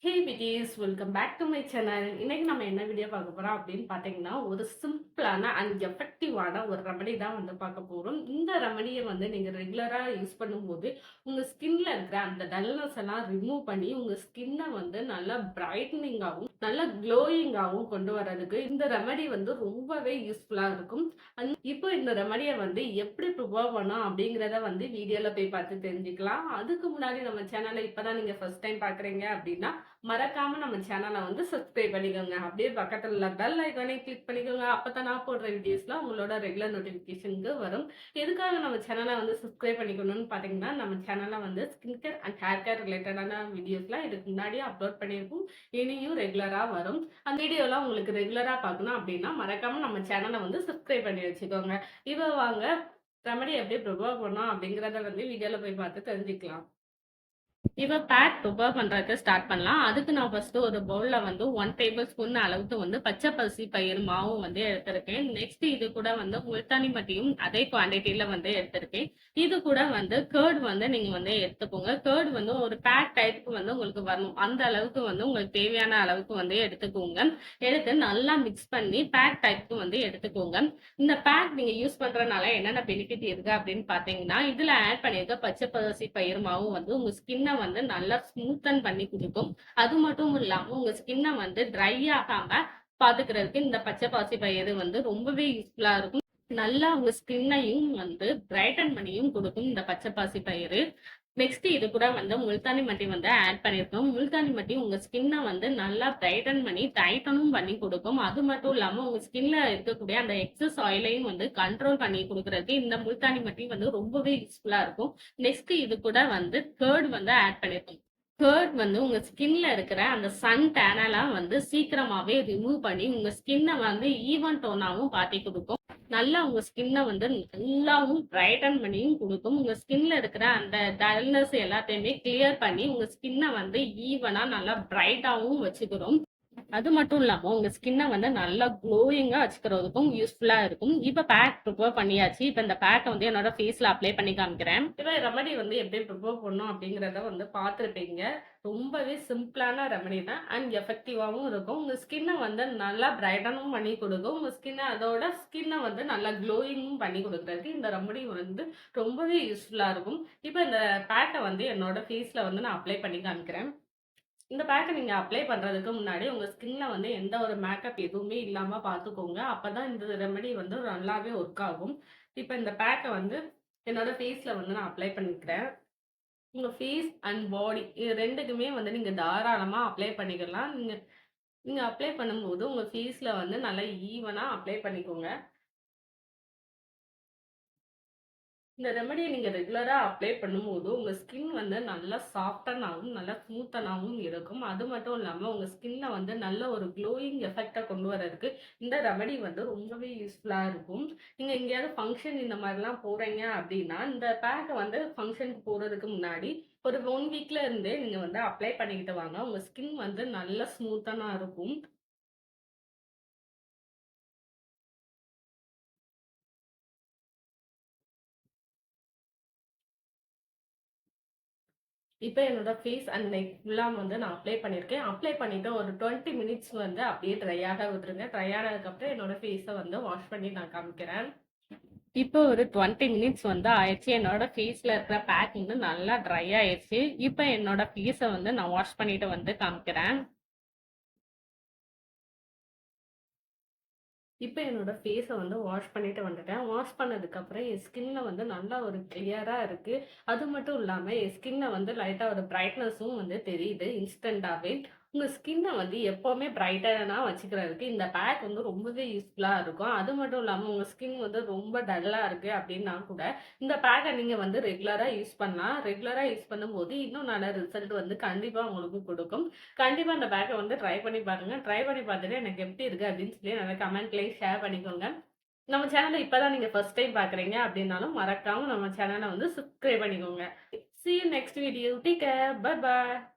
Hey Vijis welcome back to my channel. இன்னைக்கு நம்ம என்ன வீடியோ பார்க்க போறோம் அப்படின்னு பார்த்தீங்கன்னா, ஒரு சிம்பிளான அண்ட் எஃபெக்டிவான ஒரு ரெமடி தான் வந்து பார்க்க போறோம். இந்த ரெமடியை வந்து நீங்க ரெகுலரா யூஸ் பண்ணும்போது, உங்க ஸ்கின்ல இருக்கிற அந்த டல்னஸ் எல்லாம் ரிமூவ் பண்ணி, உங்க ஸ்கின்னை வந்து நல்லா பிரைட்டனிங்காகவும், நல்லா க்ளோயிங்காகவும் கொண்டு வரதுக்கு இந்த ரெமடி வந்து ரொம்பவே யூஸ்ஃபுல்லா இருக்கும். இப்போ இந்த ரெமடியை வந்து எப்படி ப்ரிப்பேர் பண்ணோம் அப்படிங்கிறத வந்து வீடியோல போய் பார்த்து தெரிஞ்சுக்கலாம். அதுக்கு முன்னாடி நம்ம சேனலை இப்பதான் நீங்க ஃபர்ஸ்ட் டைம் பார்க்குறீங்க அப்படின்னா மறக்காம நம்ம சேனலை வந்து சப்ஸ்கிரைப் பண்ணிக்கோங்க. அப்படியே பக்கத்துல உள்ள பெல் ஐக்கானை கிளிக் பண்ணிக்கோங்க. அப்பதான் நான் போடுற வீடியோஸ்லாம் உங்களோட ரெகுலர் நோட்டிபிகேஷனுக்கு வரும். எதுக்காக நம்ம சேனலை வந்து சப்ஸ்கிரைப் பண்ணிக்கணும்னு பாத்தீங்கன்னா, நம்ம சேனல்ல வந்து skin care and hair care ரிலேட்டடான வீடியோஸ்லாம் இதுக்கு முன்னாடியே அப்லோட் பண்ணியிருக்கோம். இனியும் ரெகுலரா வரும். அந்த வீடியோலாம் உங்களுக்கு ரெகுலரா பார்க்கணும் அப்படின்னா மறக்காம நம்ம சேனலை வந்து சப்ஸ்கிரைப் பண்ணி வச்சுக்கோங்க. இப்போ வாங்க ரெமடி எப்படி ப்ரிப்பேர் பண்ணோம் அப்படிங்கிறத வந்து வீடியோல போய் பார்த்து தெரிஞ்சுக்கலாம். இப்போ பேக் ப்ரிப்பேர் பண்ணுறதுக்கு ஸ்டார்ட் பண்ணலாம். அதுக்கு நான் ஃபர்ஸ்ட் ஒரு பவுலில் வந்து 1 டேபிள் ஸ்பூன் அளவுக்கு வந்து பச்சை பருத்தி பயிறு மாவும் வந்து எடுத்திருக்கேன். நெக்ஸ்ட் இது கூட வந்து முல்தானி மட்டியும் அதே குவான்டிட்டியில் வந்து எடுத்திருக்கேன். இது கூட வந்து கேர்ட் வந்து நீங்கள் வந்து எடுத்துக்கோங்க. கேர்ட் வந்து ஒரு பேக் டைப்புக்கு வந்து உங்களுக்கு வரணும். அந்த அளவுக்கு வந்து உங்களுக்கு தேவையான அளவுக்கு வந்து எடுத்துக்கோங்க. எடுத்து நல்லா மிக்ஸ் பண்ணி பேக் டைப்புக்கு வந்து எடுத்துக்கோங்க. இந்த பேக் நீங்கள் யூஸ் பண்ணுறதுனால என்னென்ன பெனிஃபிட் இருக்கு அப்படின்னு பார்த்தீங்கன்னா, இதில் ஆட் பண்ணியிருக்க பச்சை பருத்தி பயிறு மாவும் வந்து உங்கள் ஸ்கின்னை வந்து நல்லா ஸ்மூத்தன் பண்ணி கொடுக்கும். அது மட்டும் இல்லாம உங்க ஸ்கின்னை வந்து ட்ரை ஆகாம பாத்துக்கிறதுக்கு இந்த பச்சை பாசி பயிறு வந்து ரொம்பவே யூஸ்ஃபுல்லா இருக்கும். நல்லா உங்க ஸ்கின்னையும் வந்து பிரைட்டன் பண்ணியும் கொடுக்கும் இந்த பச்சை பாசி பயிறு. நெக்ஸ்ட் இது கூட வந்து முல்தானி மட்டி வந்து ஆட் பண்ணியிருக்கோம். முல்தானி மட்டி உங்க ஸ்கின்னை வந்து நல்லா பிரைட்டன் பண்ணி டைட்டனும் பண்ணி கொடுக்கும். அது மட்டும் இல்லாம உங்க ஸ்கின்ல இருக்கக்கூடிய அந்த எக்ஸஸ் ஆயிலையும் வந்து கண்ட்ரோல் பண்ணி கொடுக்கறதுக்கு இந்த முல்தானி மட்டி வந்து ரொம்பவே யூஸ்ஃபுல்லா இருக்கும். நெக்ஸ்ட் இது கூட வந்து கேர்ட் வந்து ஆட் பண்ணியிருக்கோம். கேர்ட் வந்து உங்க ஸ்கின்ல இருக்கிற அந்த சன் டேனெல்லாம் வந்து சீக்கிரமாவே ரிமூவ் பண்ணி உங்க ஸ்கின்னை வந்து ஈவன் டோனாவும் காட்டி கொடுக்கும். நல்லா உங்க ஸ்கின்னை வந்து நல்லாவும் பிரைட்டன் பண்ணியும் கொடுக்கும். உங்க ஸ்கின்ல இருக்கிற அந்த டல்னஸ் எல்லாத்தையுமே கிளியர் பண்ணி உங்க ஸ்கின்னை வந்து ஈவனா நல்லா பிரைட்டாவும் வச்சுக்கிறோம். அது மட்டும் இல்லாம உங்க ஸ்கின்னை வந்து நல்லா க்ளோயிங்கா வச்சுக்கிறதுக்கும் யூஸ்ஃபுல்லா இருக்கும். இப்ப பேக் ப்ரிப்பேர் பண்ணியாச்சு. இப்ப இந்த பேக்கை வந்து என்னோட ஃபேஸ்ல அப்ளை பண்ணி காமிக்கிறேன். இப்ப ரெமடி வந்து எப்படி ப்ரிப்பேர் பண்ணும் அப்படிங்கறத வந்து பார்த்துருப்பீங்க. ரொம்பவே சிம்பிளான ரெமடி தான் அண்ட் எஃபெக்டிவாகவும் இருக்கும். உங்க ஸ்கின்னை வந்து நல்லா பிரைட்டனும் பண்ணி கொடுக்கும். உங்க ஸ்கின்னை அதோட ஸ்கின்னை வந்து நல்லா க்ளோயிங்கும் பண்ணி கொடுக்கறதுக்கு இந்த ரெமடி வந்து ரொம்பவே யூஸ்ஃபுல்லா இருக்கும். இப்ப இந்த பேக்கை வந்து என்னோட ஃபேஸ்ல வந்து நான் அப்ளை பண்ணி காமிக்கிறேன். இந்த பேக்கை நீங்க அப்ளை பண்றதுக்கு முன்னாடி உங்க ஸ்கின்ல வந்து எந்த ஒரு மேக்கப் எதுவுமே இல்லாம பார்த்துக்கோங்க. அப்பதான் இந்த ரெமெடி வந்து நல்லாவே ஒர்க் ஆகும். இப்ப இந்த பேக்கை வந்து என்னோட ஃபேஸ்ல வந்து நான் அப்ளை பண்ணிக்கிறேன். உங்க ஃபேஸ் அண்ட் பாடி இது 2க்குமே வந்து நீங்க தாராளமா அப்ளை பண்ணிக்கலாம். நீங்க நீங்க அப்ளை பண்ணும்போது உங்க ஃபேஸ்ல வந்து நல்லா ஈவனா அப்ளை பண்ணிக்கோங்க. இந்த ரெமடியை நீங்க ரெகுலரா அப்ளை பண்ணும்போது உங்க ஸ்கின் வந்து நல்லா சாஃப்டனாகவும் நல்லா ஸ்மூத்தனாகவும் இருக்கும். அது மட்டும் இல்லாம உங்க ஸ்கின்ல வந்து நல்ல ஒரு க்ளோயிங் எஃபெக்டை கொண்டு வரதுக்கு இந்த ரெமடி வந்து ரொம்பவே யூஸ்ஃபுல்லா இருக்கும். நீங்க எங்கேயாவது ஃபங்க்ஷன் இந்த மாதிரிலாம் போறீங்க அப்படின்னா இந்த பேக்கை வந்து ஃபங்க்ஷனுக்கு போறதுக்கு முன்னாடி ஒரு 1 வீக்ல இருந்தே நீங்க வந்து அப்ளை பண்ணிக்கிட்டு வாங்க. உங்க ஸ்கின் வந்து நல்ல ஸ்மூத்தனா இருக்கும். இப்ப என்னோட ஃபேஸ் அண்ட் நெக் ஃபுல்லா வந்து நான் அப்ளை பண்ணியிருக்கேன். அப்ளை பண்ணிட்டு ஒரு 20 மினிட்ஸ் வந்து அப்படியே ட்ரை ஆக விட்டுருங்க. ட்ரை ஆனதுக்கப்புறம் என்னோட ஃபேஸ வந்து வாஷ் பண்ணி நான் காமிக்கிறேன். இப்போ ஒரு 20 மினிட்ஸ் வந்து ஆயிடுச்சு. என்னோட ஃபேஸ்ல இருக்கிற பேக் வந்து நல்லா ட்ரை ஆயிடுச்சு. இப்ப என்னோட ஃபேஸ வந்து நான் வாஷ் பண்ணிட்டு வந்து காமிக்கிறேன். இப்ப என்னோட ஃபேஸ வந்து வாஷ் பண்ணிட்டு வந்துட்டேன். வாஷ் பண்ணதுக்கப்புறம் என் ஸ்கின்ல வந்து நல்லா ஒரு கிளியரா இருக்கு. அது மட்டும் இல்லாம என் ஸ்கின்ல வந்து லைட்டா ஒரு பிரைட்னஸும் வந்து தெரியுது இன்ஸ்டன்டாவே. உங்க ஸ்கின்ன வந்து எப்பவுமே பிரைட்டனா வச்சுக்கிறதுக்கு இந்த பேக் வந்து ரொம்பவே யூஸ்ஃபுல்லா இருக்கும். அது மட்டும் இல்லாம உங்க ஸ்கின் வந்து ரொம்ப டல்லா இருக்கு அப்படின்னா கூட இந்த பேக்க நீங்க வந்து ரெகுலரா யூஸ் பண்ணலாம். ரெகுலரா யூஸ் பண்ணும்போது இன்னும் நல்ல ரிசல்ட் வந்து கண்டிப்பா உங்களுக்கு குடுக்கும். கண்டிப்பா இந்த பேக்க வந்து ட்ரை பண்ணி பாருங்க. ட்ரை பண்ணி பார்த்துட்டு எனக்கு எப்படி இருக்கு அப்படின்னு சொல்லி நல்லா கமெண்ட்லயும் ஷேர் பண்ணிக்கோங்க. நம்ம சேனலை இப்பதான் நீங்க ஃபர்ஸ்ட் டைம் பார்க்குறீங்க அப்படின்னாலும் மறக்காம நம்ம சேனலை வந்து சப்ஸ்கிரைப் பண்ணிக்கோங்க. See you next video. Take care. Bye bye.